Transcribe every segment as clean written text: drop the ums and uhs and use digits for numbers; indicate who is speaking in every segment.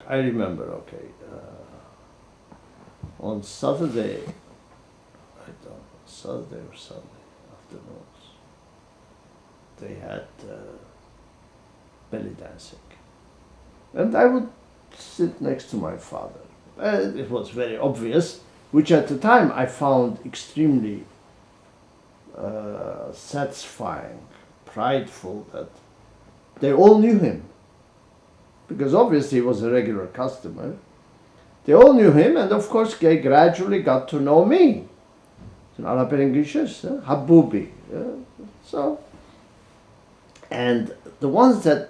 Speaker 1: I remember, okay, on Saturday, I don't know, Saturday or Sunday afternoons, they had belly dancing. And I would sit next to my father. It was very obvious, which at the time I found extremely satisfying, prideful, that they all knew him. Because obviously he was a regular customer. They all knew him, and of course they gradually got to know me. In Arab English, Habubi. So, and the ones that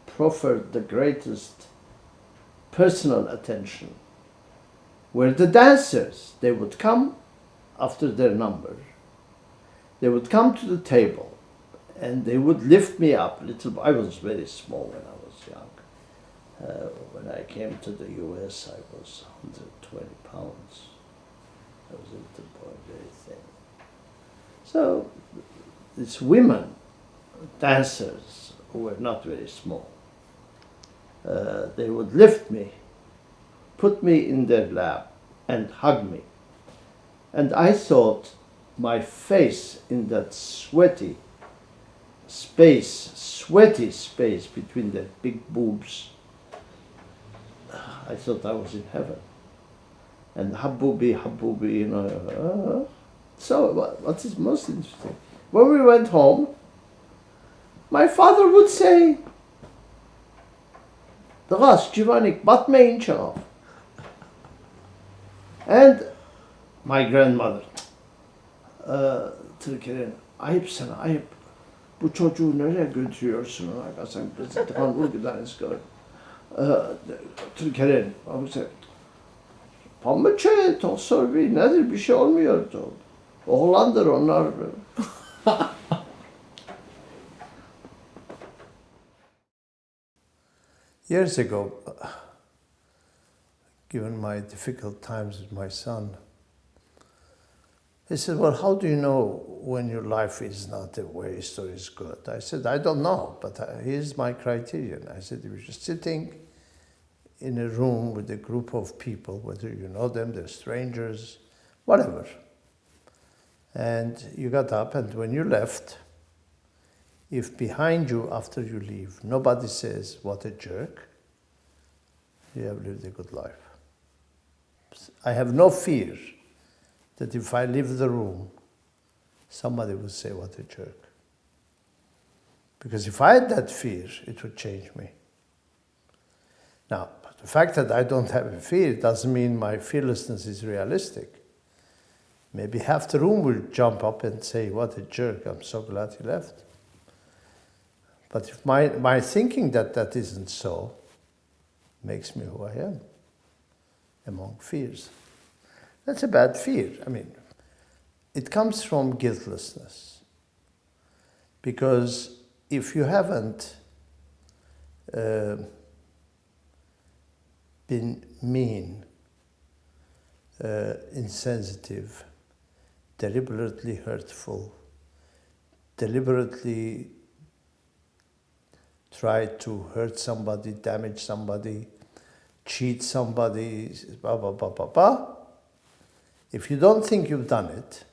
Speaker 1: proffered the greatest personal attention were the dancers. They would come after their number. They would come to the table and they would lift me up a little. I was very small when I was young. When I came to the US, I was 120 pounds. I was a little boy, very thin. So these women, dancers, who were not very small, they would lift me, put me in their lap, and hug me. And I thought my face in that sweaty space between their big boobs, I thought I was in heaven. And Habubi, you know. So what is most interesting, when we went home, my father would say, "Dağız, Jivanik, batmayın çav." And my grandmother, Türkiye'nin, ayıp sana, ayıp. Bu çocuğu nereye götürüyorsun? Sen kan ülkeden iskar. Türkiye'nin, abi sen, pamukçaya toksörbi nedir, bir şey olmuyordu. Oğlandır onlar.
Speaker 2: Years ago, given my difficult times with my son, he said, "Well, how do you know when your life is not a waste or is good?" I said, "I don't know, but here's my criterion." I said, "If you're just sitting in a room with a group of people, whether you know them, they're strangers, whatever, and you got up, and when you left, if behind you, after you leave, nobody says, 'What a jerk,' you have lived a good life." I have no fear that if I leave the room, somebody will say, "What a jerk." Because if I had that fear, it would change me. Now, the fact that I don't have a fear doesn't mean my fearlessness is realistic. Maybe half the room will jump up and say, "What a jerk, I'm so glad he left." But if my thinking that isn't so makes me who I am among fears. That's a bad fear. I mean, it comes from guiltlessness. Because if you haven't been mean, insensitive, deliberately hurtful, deliberately try to hurt somebody, damage somebody, cheat somebody, blah, blah, blah, blah, blah. If you don't think you've done it,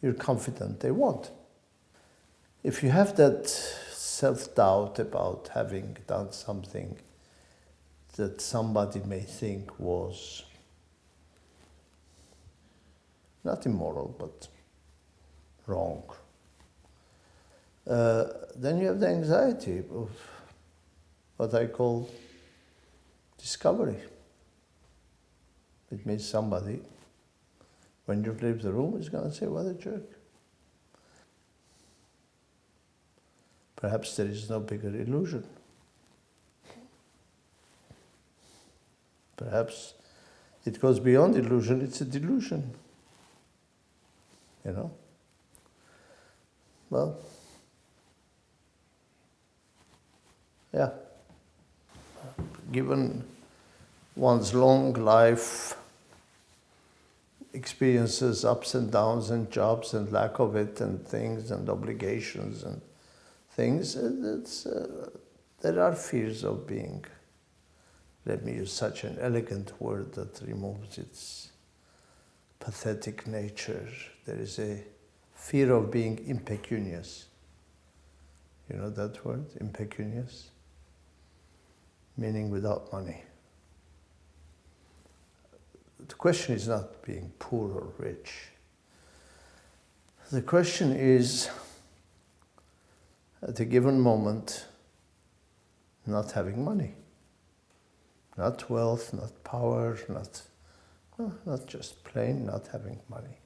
Speaker 2: you're confident they won't. If you have that self-doubt about having done something that somebody may think was not immoral, but wrong, then you have the anxiety of what I call discovery. It means somebody, when you leave the room, is going to say, "What a jerk." Perhaps there is no bigger illusion. Perhaps it goes beyond illusion, it's a delusion. You know? Well, yeah. Given one's long life experiences, ups and downs and jobs and lack of it and things and obligations and things, there are fears of being let me use such an elegant word that removes its pathetic nature. There is a fear of being impecunious. You know that word, impecunious? Meaning without money. The question is not being poor or rich. The question is, at a given moment, not having money. Not wealth, not power, not just plain not having money.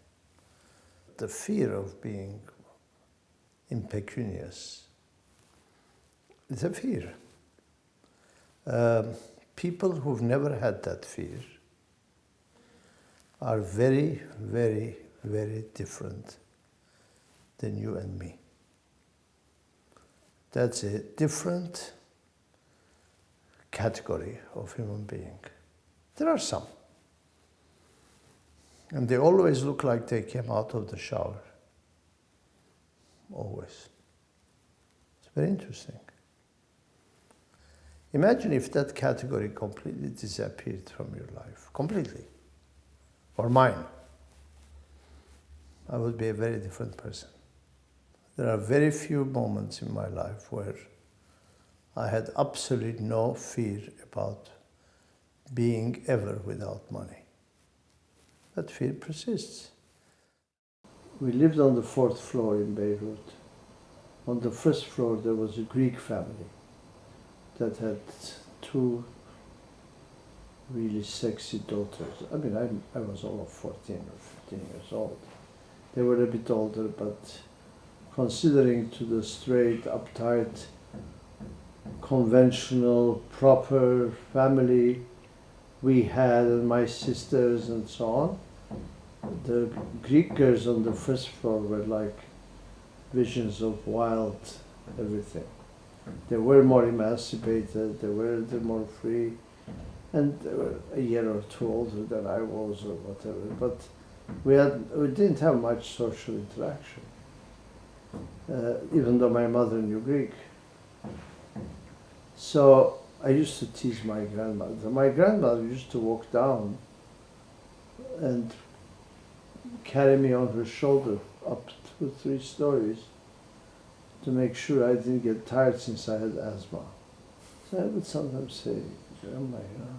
Speaker 2: The fear of being impecunious is a fear. People who've never had that fear are very, very, very different than you and me. That's a different category of human being. There are some. And they always look like they came out of the shower. Always. It's very interesting. Imagine if that category completely disappeared from your life. Completely. Or mine. I would be a very different person. There are very few moments in my life where I had absolutely no fear about being ever without money. That fear persists. We lived on the 4th floor in Beirut. On the 1st floor there was a Greek family that had 2 really sexy daughters. I mean, I was all of 14 or 15 years old. They were a bit older, but considering to the straight, uptight, conventional, proper family we had, and my sisters and so on, the Greek girls on the 1st floor were like visions of wild everything. They were more emancipated, they were more free, and they were a year or 2 older than I was or whatever, but we didn't have much social interaction, even though my mother knew Greek. So I used to tease my grandmother. My grandmother used to walk down and carry me on her shoulder up 2 or 3 stories to make sure I didn't get tired since I had asthma. So I would sometimes say, Grandma, you know,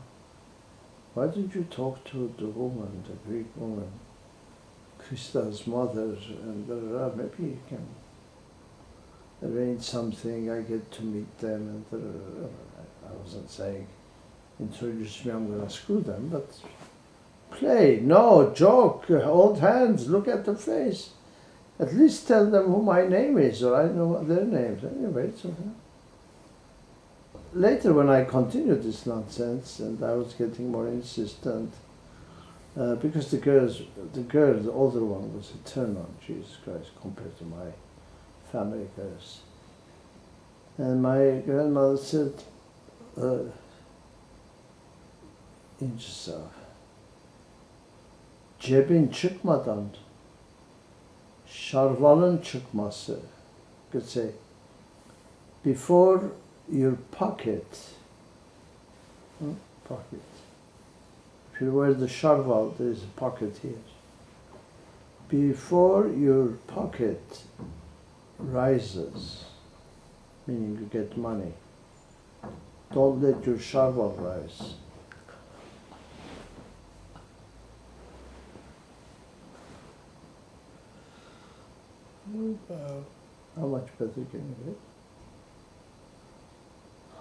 Speaker 2: why did you talk to the woman, the Greek woman, Krista's mother, and maybe you can arrange something, I get to meet them, and I wasn't saying, introduce me, I'm gonna screw them, but play, no, joke, hold hands, look at the face. At least tell them who my name is, or I know their names. Anyway, it's okay. Later, when I continued this nonsense, and I was getting more insistent, because the girl, the older one, was a turn-on, Jesus Christ, compared to my family girls. And my grandmother said, İncisa, cebin çıkmadan şarvalın çıkması, could say, before your pocket, if you wear the sharval, there is a pocket here. Before your pocket rises, meaning you get money, don't let your sharval rise. How much better can you get?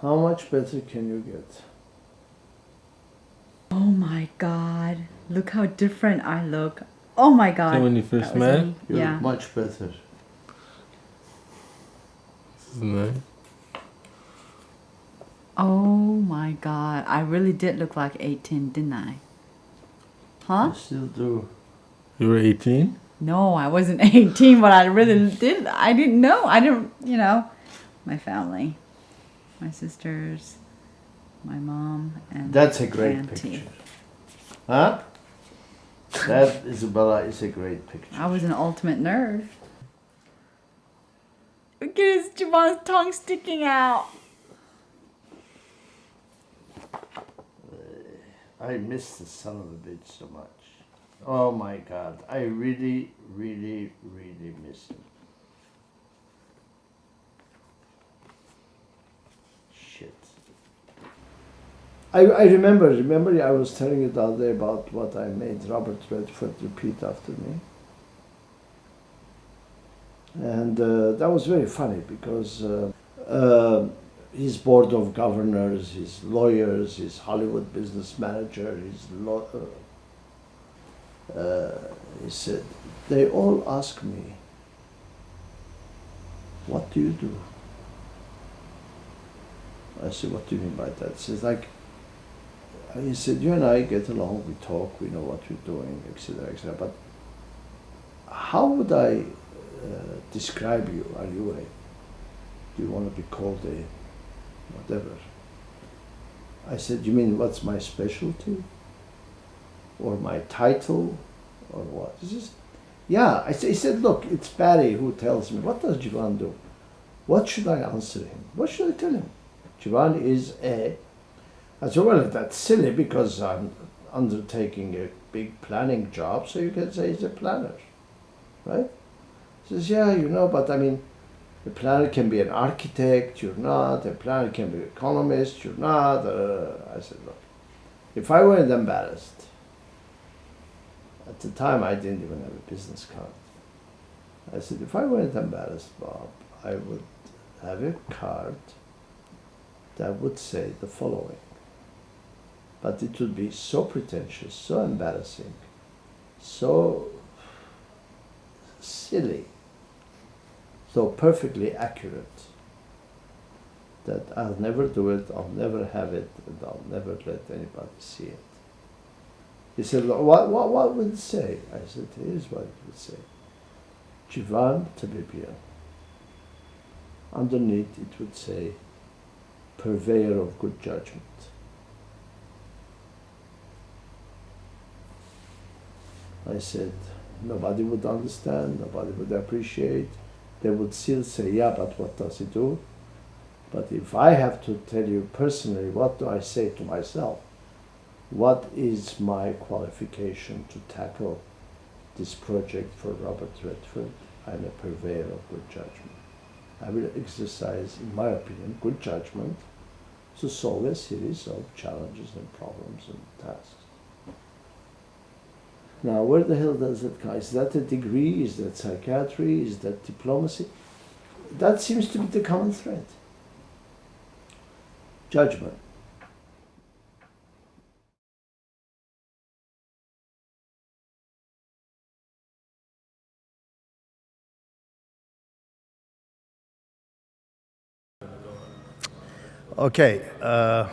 Speaker 2: How much better can you get?
Speaker 3: Oh my God, look how different I look. Oh my God.
Speaker 4: So when you first
Speaker 3: That was
Speaker 4: met?
Speaker 3: me.
Speaker 1: You
Speaker 3: Yeah.
Speaker 1: look much better.
Speaker 4: Nice.
Speaker 3: Oh my God, I really did look like 18, didn't I? Huh?
Speaker 1: You still do.
Speaker 4: You were 18?
Speaker 3: No, I wasn't 18, but I really did. I didn't know. I didn't, you know, my family, my sisters, my mom, and
Speaker 1: That's a great
Speaker 3: auntie.
Speaker 1: picture. Huh? That, Isabella, is a great picture.
Speaker 3: I was an ultimate nerd. Look at his Jivan's tongue sticking out.
Speaker 1: I miss the son of a bitch so much. Oh my God, I really, really, really miss him. Shit. I remember I was telling you the other day about what I made Robert Redford repeat after me. And that was very funny because his board of governors, his lawyers, his Hollywood business manager, he said, they all ask me, what do you do? I said, what do you mean by that? He says, like, he said, you and I get along, we talk, we know what we're doing, etc., etc. But how would I describe you? Are you do you want to be called a whatever? I said, you mean what's my specialty? Or my title? Or what? He says, yeah. He said, look, it's Barry who tells me, what does Jivan do? What should I answer him? What should I tell him? Jivan is a... I said, well, that's silly because I'm undertaking a big planning job, so you can say he's a planner, right? He says, yeah, you know, but I mean, a planner can be an architect, you're not. A planner can be an economist, you're not. I said, look, if I weren't embarrassed, at the time I didn't even have a business card. I said, if I weren't embarrassed, Bob, I would have a card that would say the following. But it would be so pretentious, so embarrassing, so silly, so perfectly accurate that I'll never do it, I'll never have it, and I'll never let anybody see it. He said, what would it say? I said, here's what it would say. Jivan Tabibian. Underneath it would say, purveyor of good judgment. I said, nobody would understand, nobody would appreciate. They would still say, yeah, but what does he do? But if I have to tell you personally, what do I say to myself? What is my qualification to tackle this project for Robert Redford? I'm a purveyor of good judgment. I will exercise, in my opinion, good judgment to solve a series of challenges and problems and tasks. Now, where the hell does that come? Is that a degree? Is that psychiatry? Is that diplomacy? That seems to be the common thread. Judgment.
Speaker 2: Okay, Hrair,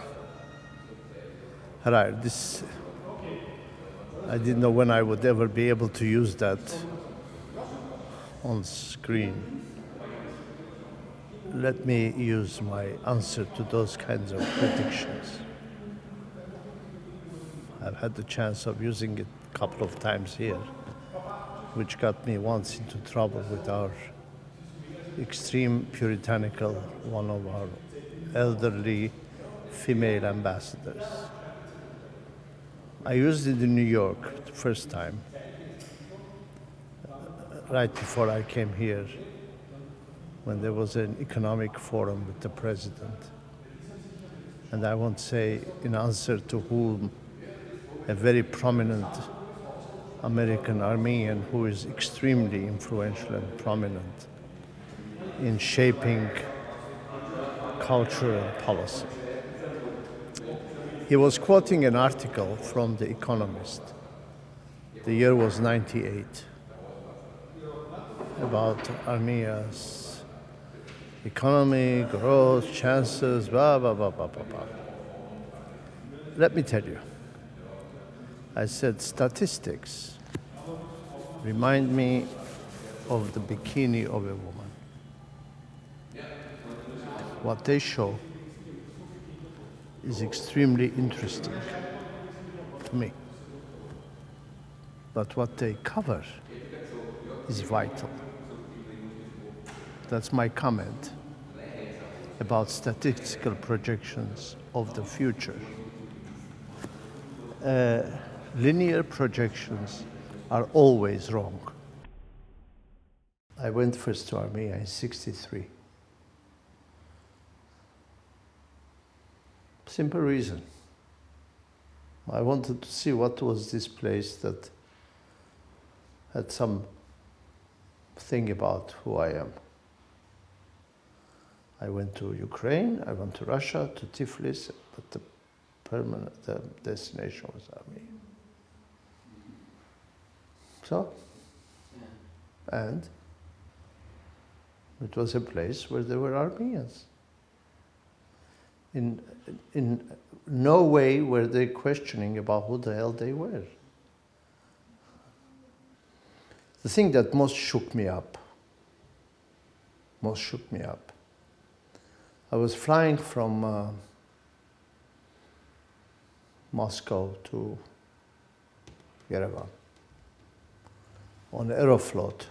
Speaker 2: I didn't know when I would ever be able to use that on screen. Let me use my answer to those kinds of predictions. I've had the chance of using it a couple of times here, which got me once into trouble with our extreme puritanical, one of our elderly female ambassadors. I used it in New York the first time, right before I came here, when there was an economic forum with the president. And I won't say in answer to whom, a very prominent American Armenian who is extremely influential and prominent in shaping culture and policy. He was quoting an article from The Economist. The year was 98, about Armenia's economy, growth, chances, blah, blah, blah, blah, blah, blah. Let me tell you, I said statistics remind me of the bikini of a woman. What they show is extremely interesting to me. But what they cover is vital. That's my comment about statistical projections of the future. linear projections are always wrong. I went first to Armenia in '63. Simple reason. I wanted to see what was this place that had some thing about who I am. I went to Ukraine, I went to Russia, to Tiflis, but the destination was Armenia. So, and it was a place where there were Armenians. In no way were they questioning about who the hell they were. The thing that most shook me up, I was flying from Moscow to Yerevan on Aeroflot.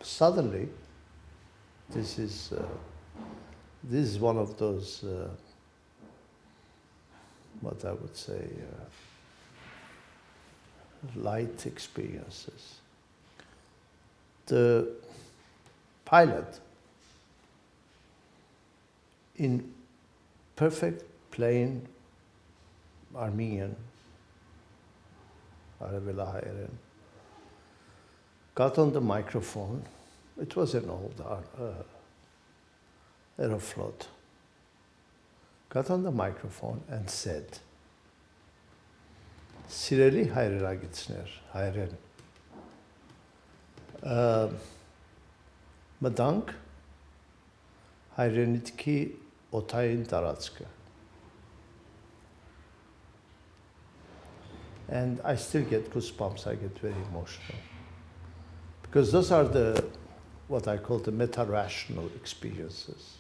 Speaker 2: Suddenly, this is one of those, what I would say, light experiences. The pilot, in perfect plain Armenian, Hrair, got on the microphone. It was an old Aeroflot. Got on the microphone and said, Sireli հայրերագիցներ, հայրեն, մտանք հայրենիքի օթային տարածքը. And I still get goosebumps, I get very emotional. Because those are what I call the meta-rational experiences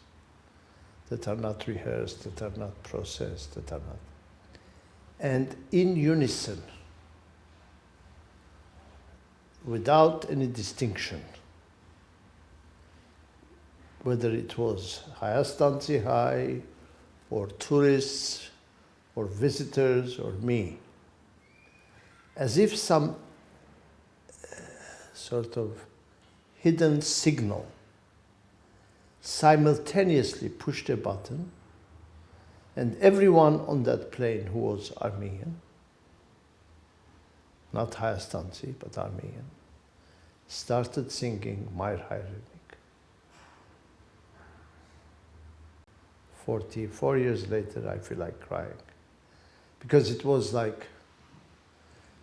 Speaker 2: that are not rehearsed, that are not processed, that are not. And in unison, without any distinction, whether it was Hayastanzi High, or tourists, or visitors, or me, as if some sort of hidden signal simultaneously pushed a button, and everyone on that plane who was Armenian, not Hayastanzi, but Armenian, started singing Mair Hayrenik. 44 years later, I feel like crying. Because it was like,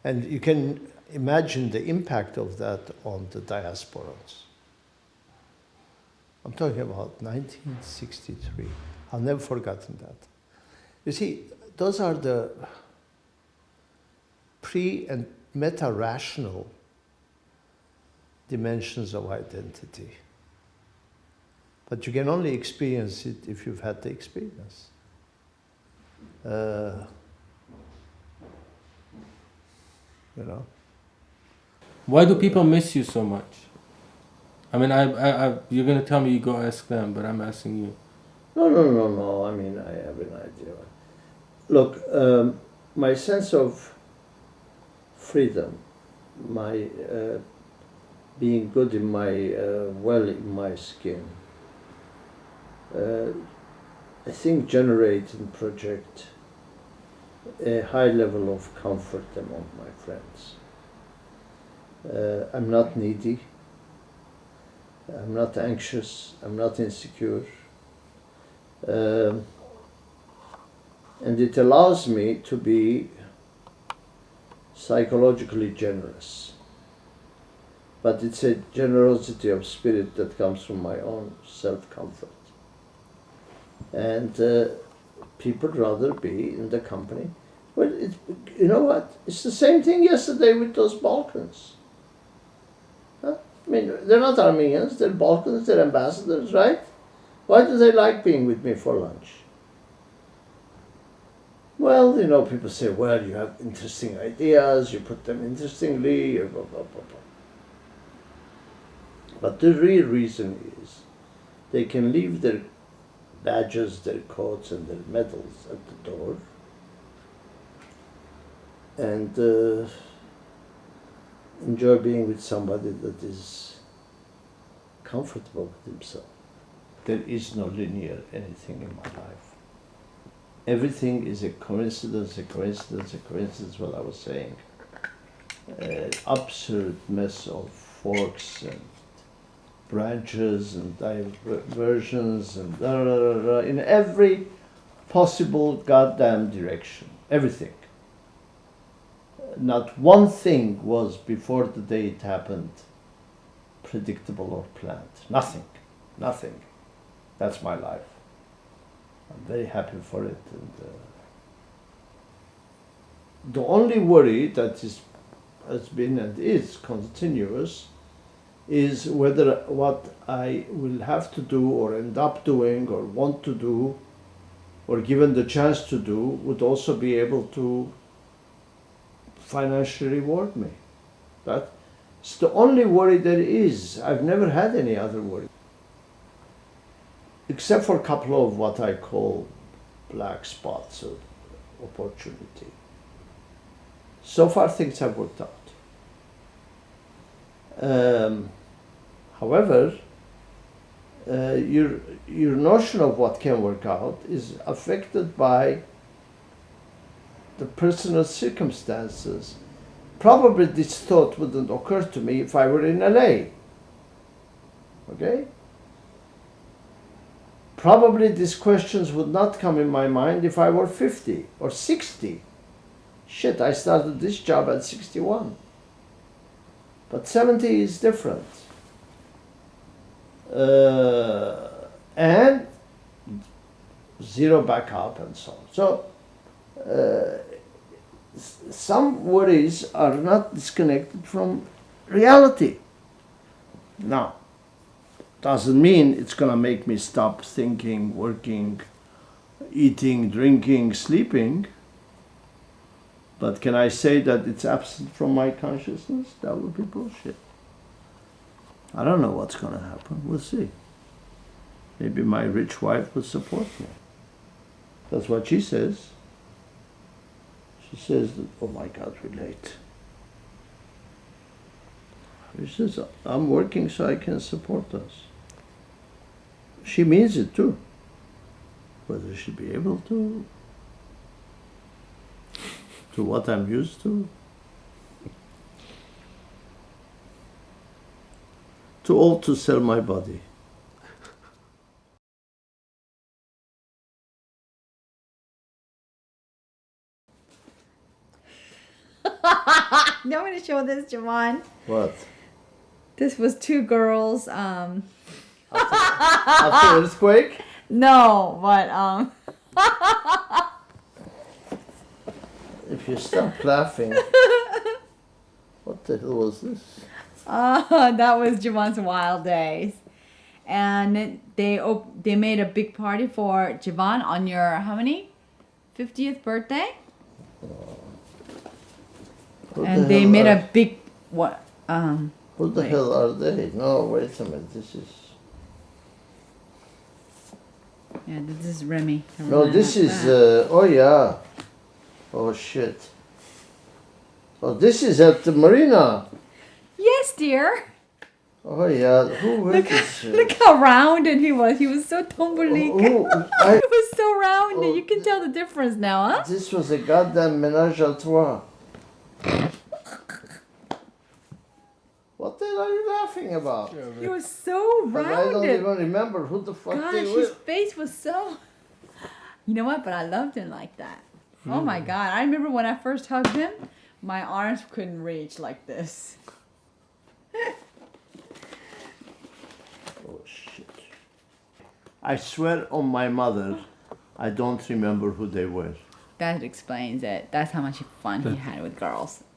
Speaker 2: and you can imagine the impact of that on the diasporans. I'm talking about 1963. I've never forgotten that. You see, those are the pre- and meta-rational dimensions of identity. But you can only experience it if you've had the experience. You know?
Speaker 4: Why do people miss you so much? I mean, you're going to tell me you go ask them, but I'm asking you.
Speaker 1: No. I mean, I have an idea. Look, my sense of freedom, my being good in my, well in my skin, I think generate and project a high level of comfort among my friends. I'm not needy, I'm not anxious, I'm not insecure. And it allows me to be psychologically generous. But it's a generosity of spirit that comes from my own self-comfort. And people rather be in the company. Well, you know what? It's the same thing yesterday with those Balkans. Huh? I mean, they're not Armenians, they're Balkans, they're ambassadors, right? Why do they like being with me for lunch? Well, you know, people say, well, you have interesting ideas, you put them interestingly, blah, blah, blah, blah. But the real reason is they can leave their badges, their coats, and their medals at the door,
Speaker 2: and enjoy being with somebody that is comfortable with himself.
Speaker 1: There is no linear anything in my life. Everything is a coincidence, what I was saying. Absurd mess of forks and branches and diversions and in every possible goddamn direction. Everything. Not one thing was before the day it happened predictable or planned. Nothing. Nothing. That's my life. I'm very happy for it. And the only worry that has been and is continuous is whether what I will have to do or end up doing or want to do or given the chance to do would also be able to financially reward me. That's the only worry there is. I've never had any other worry. Except for a couple of what I call black spots of opportunity. So far things have worked out. However, your notion of what can work out is affected by the personal circumstances. Probably this thought wouldn't occur to me if I were in LA. Okay? Probably these questions would not come in my mind if I were 50 or 60. Shit, I started this job at 61. But 70 is different. And zero backup and so on. So, some worries are not disconnected from reality. Now, doesn't mean it's gonna make me stop thinking, working, eating, drinking, sleeping. But can I say that it's absent from my consciousness? That would be bullshit. I don't know what's gonna happen. We'll see. Maybe my rich wife will support me. That's what she says. She says that, oh my God, we're late. She says, I'm working so I can support us. She means it too. Whether she'll be able to what I'm used to. Too old to sell my body.
Speaker 3: I'm going to show this, Jivan.
Speaker 1: What?
Speaker 3: This was two girls.
Speaker 1: After earthquake?
Speaker 3: No, but
Speaker 1: If you stop laughing, what the hell was this?
Speaker 3: that was Jivan's wild days, and they made a big party for Jivan on your how many 50th birthday,
Speaker 1: Who
Speaker 3: and
Speaker 1: the
Speaker 3: they
Speaker 1: hell
Speaker 3: made
Speaker 1: are-
Speaker 3: a big what
Speaker 1: Who the
Speaker 3: wait.
Speaker 1: hell are they? No, wait a minute. This is.
Speaker 3: Yeah, this is Remy.
Speaker 1: No, this is. Oh yeah. Oh shit. Oh, this is at the marina.
Speaker 3: Yes, dear.
Speaker 1: Oh yeah. Who is this?
Speaker 3: Look how rounded he was. He was so tumbly.
Speaker 1: Who?
Speaker 3: He was so rounded.
Speaker 1: Oh,
Speaker 3: You can tell the difference now, huh?
Speaker 1: This was a goddamn menage a trois. What the hell are you laughing about?
Speaker 3: He was so
Speaker 1: But I don't
Speaker 3: rounded.
Speaker 1: even remember who the fuck
Speaker 3: Gosh,
Speaker 1: they
Speaker 3: his
Speaker 1: were.
Speaker 3: face was so. You know what? But I loved him like that. Oh my God! I remember when I first hugged him, my arms couldn't reach like this.
Speaker 1: Oh shit. I swear on my mother, I don't remember who they were.
Speaker 3: That explains it. That's how much fun he had with girls.